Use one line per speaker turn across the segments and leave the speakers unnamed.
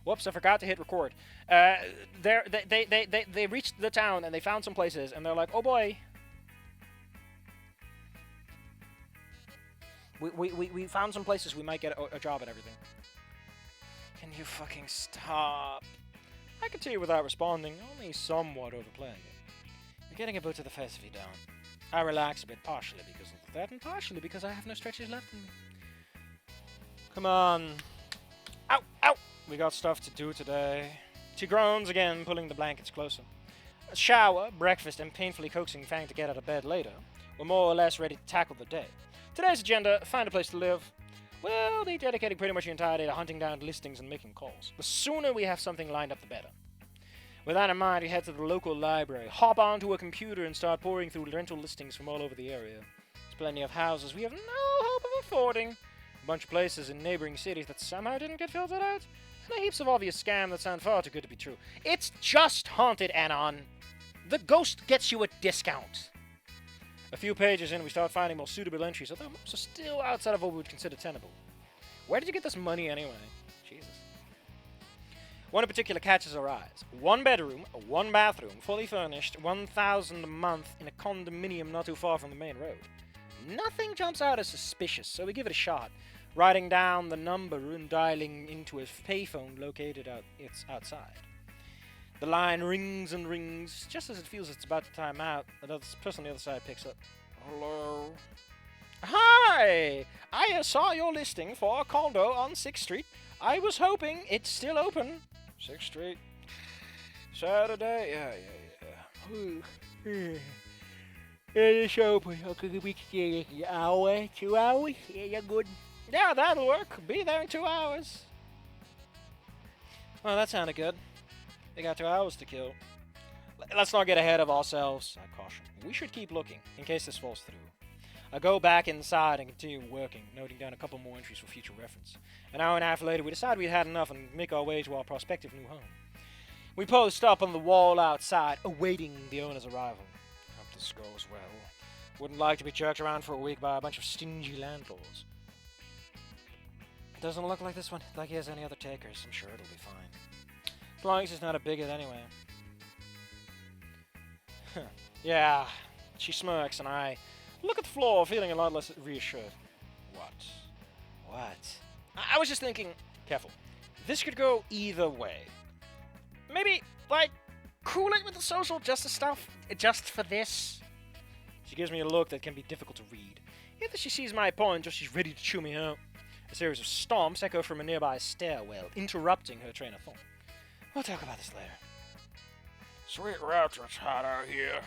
Whoops, I forgot to hit record. They reached the town and they found some places and they're like, oh boy. We found some places we might get a job and everything. Can you fucking stop? I can tell you without responding, only somewhat overplaying it. You're getting a bit of the festivity down. I relax a bit, partially because of that, and partially because I have no stretches left in me. Come on. Ow, ow! We got stuff to do today. She groans again, pulling the blankets closer. A shower, breakfast, and painfully coaxing Fang to get out of bed later, we're more or less ready to tackle the day. Today's agenda, find a place to live. We'll be dedicating pretty much the entire day to hunting down listings and making calls. The sooner we have something lined up, the better. With that in mind, we head to the local library, hop onto a computer, and start pouring through rental listings from all over the area. There's plenty of houses we have no hope of affording, a bunch of places in neighboring cities that somehow didn't get filtered out, and heaps of obvious scams that sound far too good to be true. It's just Haunted Anon. The ghost gets you a discount. A few pages in, we start finding more suitable entries, although most are still outside of what we would consider tenable. Where did you get this money anyway? Jesus. One in particular catches our eyes. 1 bedroom, 1 bathroom, fully furnished, 1,000 a month in a condominium not too far from the main road. Nothing jumps out as suspicious, so we give it a shot, writing down the number and dialing into a payphone located outside. The line rings and rings. Just as it feels it's about to time out, another person on the other side picks up. Hello? Hi! I saw your listing for a condo on 6th Street. I was hoping it's still open. 6th Street. Saturday? Yeah. It's open. Okay, we can an hour, 2 hours? Yeah, you're good. Yeah, that'll work. Be there in 2 hours. Well, that sounded good. They got 2 hours to kill. Let's not get ahead of ourselves, I caution. We should keep looking, in case this falls through. I go back inside and continue working, noting down a couple more entries for future reference. An hour and a half later, we decide we'd had enough and make our way to our prospective new home. We post up on the wall outside, awaiting the owner's arrival. Hope this goes well. Wouldn't like to be jerked around for a week by a bunch of stingy landlords. Doesn't look like this one, like he has any other takers. I'm sure it'll be fine. As long as it's not a bigot anyway. Yeah, she smirks and I look at the floor, feeling a lot less reassured. What? I was just thinking, careful, this could go either way. Maybe, like, cool it with the social justice stuff, just for this. She gives me a look that can be difficult to read. Either she sees my point or she's ready to chew me out. A series of stomps echo from a nearby stairwell, interrupting her train of thought. We'll talk about this later. Sweet rats, it's hot out here.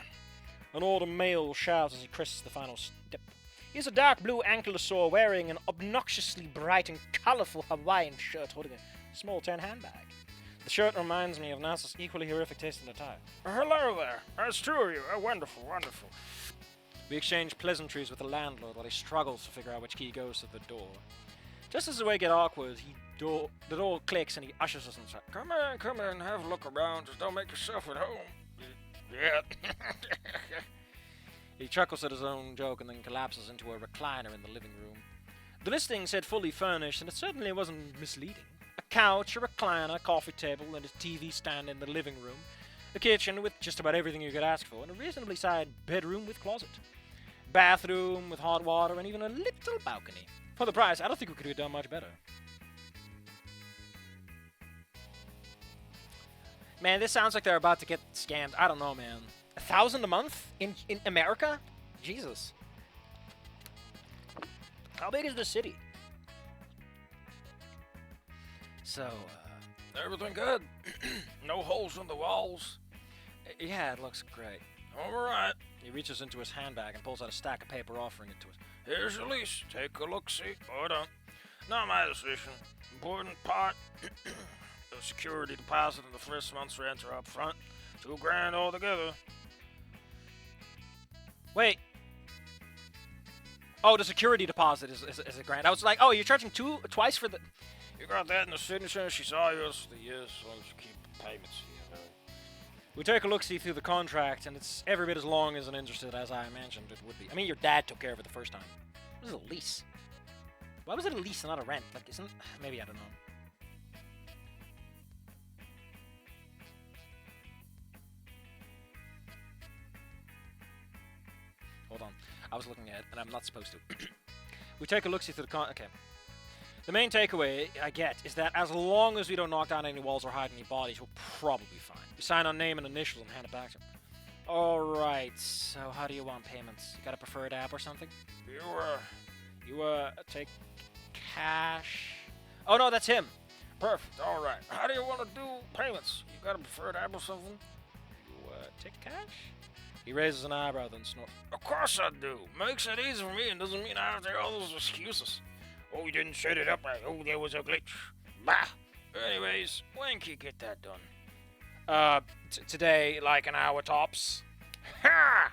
An older male shouts as he crests the final step. He has a dark blue ankylosaur wearing an obnoxiously bright and colorful Hawaiian shirt holding a small tan handbag. The shirt reminds me of NASA's equally horrific taste in attire. Hello there. There's 2 of you. Wonderful, wonderful. We exchange pleasantries with the landlord while he struggles to figure out which key goes to the door. Just as the way gets awkward, the door clicks and he ushers us inside. Come in, have a look around. Just don't make yourself at home. Yeah. He chuckles at his own joke and then collapses into a recliner in the living room. The listing said fully furnished, and it certainly wasn't misleading. A couch, a recliner, coffee table, and a TV stand in the living room. A kitchen with just about everything you could ask for, and a reasonably sized bedroom with closet. Bathroom with hot water, and even a little balcony. For the price, I don't think we could have done much better. Man, this sounds like they're about to get scammed. I don't know, man. 1,000 a month in America? Jesus. How big is the city? So, everything good? No holes in the walls? Yeah, it looks great. Alright. He reaches into his handbag and pulls out a stack of paper offering it to us. Here's your lease. Take a look-see. Hold on. Not my decision. Important part. The security deposit and the first month's rent are up front. $2,000 altogether. Wait. Oh, the security deposit is $1,000. I was like, oh, you're charging twice for the... You got that in the signature. She saw yours the years, as long as you keep the payments. We take a look-see through the contract, and it's every bit as long as and interested as I imagined it would be. I mean, your dad took care of it the first time. This is a lease. Why was it a lease and not a rent? Like, isn't... Maybe, I don't know. was looking at, and I'm not supposed to. We take a look-see through the okay. The main takeaway I get is that as long as we don't knock down any walls or hide any bodies, we'll probably be fine. You sign our name and initials and hand it back to him. Alright, so how do you want payments? You got a preferred app or something? You take cash? Oh no, that's him. Perfect, alright. How do you want to do payments? You got a preferred app or something? You take cash? He raises an eyebrow, then snorts. Of course I do. Makes it easy for me and doesn't mean I have to hear all those excuses. Oh, you didn't set it up right. Oh, there was a glitch. Bah! Anyways, when can you get that done? Today, like an hour tops. Ha!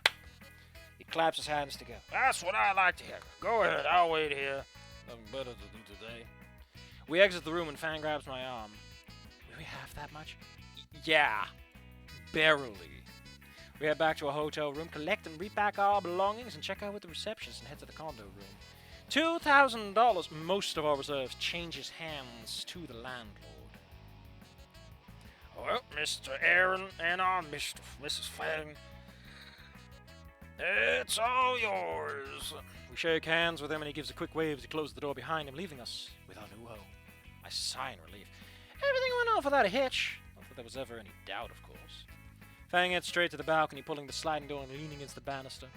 He claps his hands together. That's what I like to hear. Go ahead, I'll wait here. Nothing better to do today. We exit the room and Fan grabs my arm. Do we have that much? Yeah. Barely. We head back to a hotel room, collect and repack our belongings, and check out with the receptionist and head to the condo room. $2,000, most of our reserves, changes hands to the landlord. Well, Mr. Aaron and our Mrs. Fang, it's all yours. We shake hands with him and he gives a quick wave as he closes the door behind him, leaving us with our new home. I sigh in relief. Everything went off without a hitch. Not that there was ever any doubt, of course. Fang heads straight to the balcony, pulling the sliding door and leaning against the banister.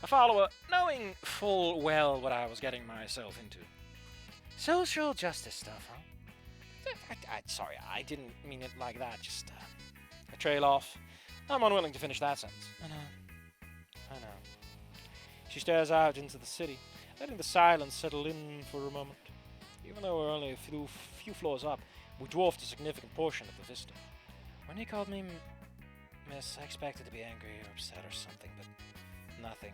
I follow her, knowing full well what I was getting myself into. Social justice stuff, huh? Sorry, I didn't mean it like that. Just, I trail off. I'm unwilling to finish that sentence. I know. She stares out into the city, letting the silence settle in for a moment. Even though we're only a few floors up, we dwarfed a significant portion of the vista. When he called me Miss, I expected to be angry or upset or something, but nothing.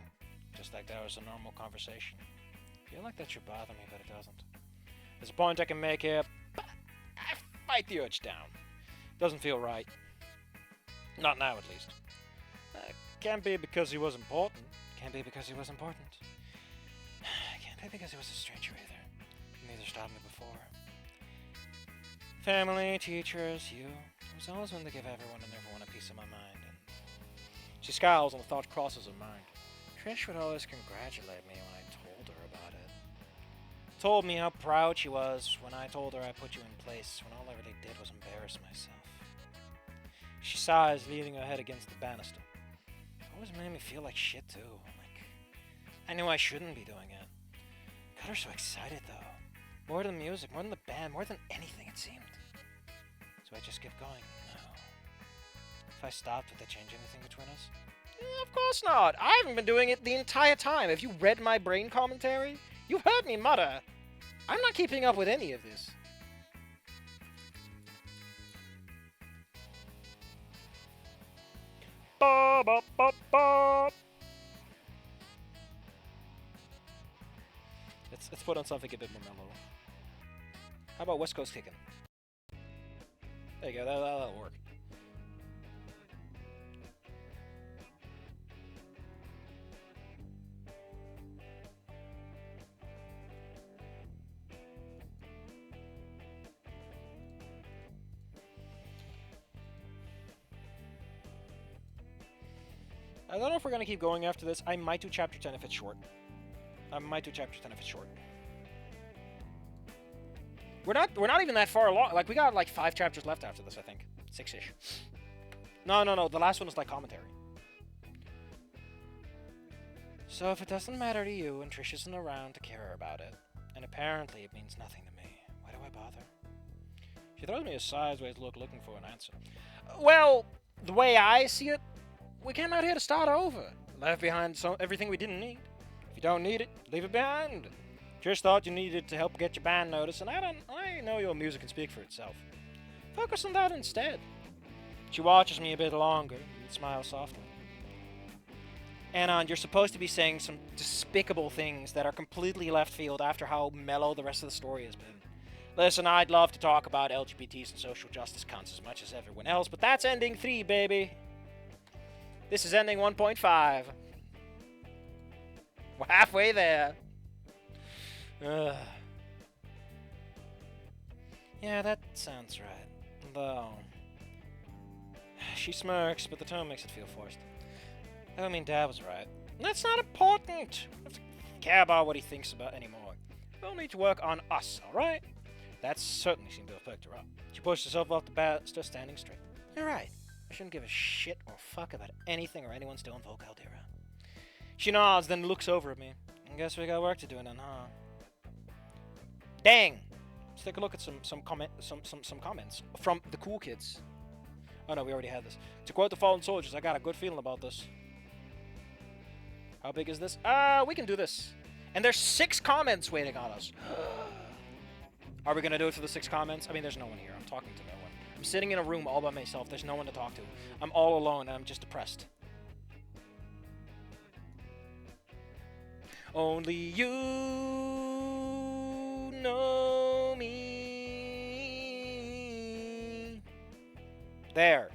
Just like that was a normal conversation. I feel like that should bother me, but it doesn't. There's a point I can make here, but I fight the urge down. Doesn't feel right. Not now, at least. Can't be because he was important. Can't be because he was important. Can't be because he was a stranger either. Neither stopped me before. Family, teachers, you. I was always one to give everyone and everyone a piece of my mind. And she scowls and the thought crosses her mind. Trish would always congratulate me when I told her about it. Told me how proud she was when I told her I put you in place, when all I really did was embarrass myself. She sighs, leaning her head against the banister. Always made me feel like shit too. Like, I knew I shouldn't be doing it. Got her so excited though. More than music, more than the band, more than anything it seemed. So I just kept going. No. If I stopped, would that change anything between us? Of course not. I haven't been doing it the entire time. Have you read my brain commentary? You've heard me mutter. I'm not keeping up with any of this. Ba ba ba ba. Let's put on something a bit more mellow. How about West Coast Kickin'? There you go. That'll work. I don't know if we're going to keep going after this. I might do Chapter 10 if it's short. We're not even that far along. Like, we got like 5 chapters left after this, I think. 6-ish. No. The last one is like commentary. So if it doesn't matter to you and Trish isn't around to care about it, and apparently it means nothing to me, why do I bother? She throws me a sideways look looking for an answer. Well, the way I see it, we came out here to start over. Left behind everything we didn't need. If you don't need it, leave it behind. Trish thought you needed to help get your band noticed, and I know your music can speak for itself. Focus on that instead. She watches me a bit longer and smiles softly. Anon, you're supposed to be saying some despicable things that are completely left field after how mellow the rest of the story has been. Listen, I'd love to talk about LGBTs and social justice cunts as much as everyone else, but that's ending 3, baby. This is ending 1.5. We're halfway there. Yeah, that sounds right. Though. She smirks, but the tone makes it feel forced. I mean, Dad was right. That's not important. I don't care about what he thinks about anymore. We'll need to work on us, alright? That certainly seemed to have perked her up. She pushed herself off the bat, still standing straight. You're right. I shouldn't give a shit or fuck about anything or anyone still in Vol Caldera. She nods, then looks over at me. I guess we got work to do then, huh? Dang! Let's take a look at some comments from the cool kids. Oh no, we already had this. To quote the Fallen Soldiers, I got a good feeling about this. How big is this? We can do this. And there's 6 comments waiting on us. Are we gonna do it for the 6 comments? I mean, there's no one here. I'm talking to no one. I'm sitting in a room all by myself. There's no one to talk to. I'm all alone and I'm just depressed. Only you know me. There.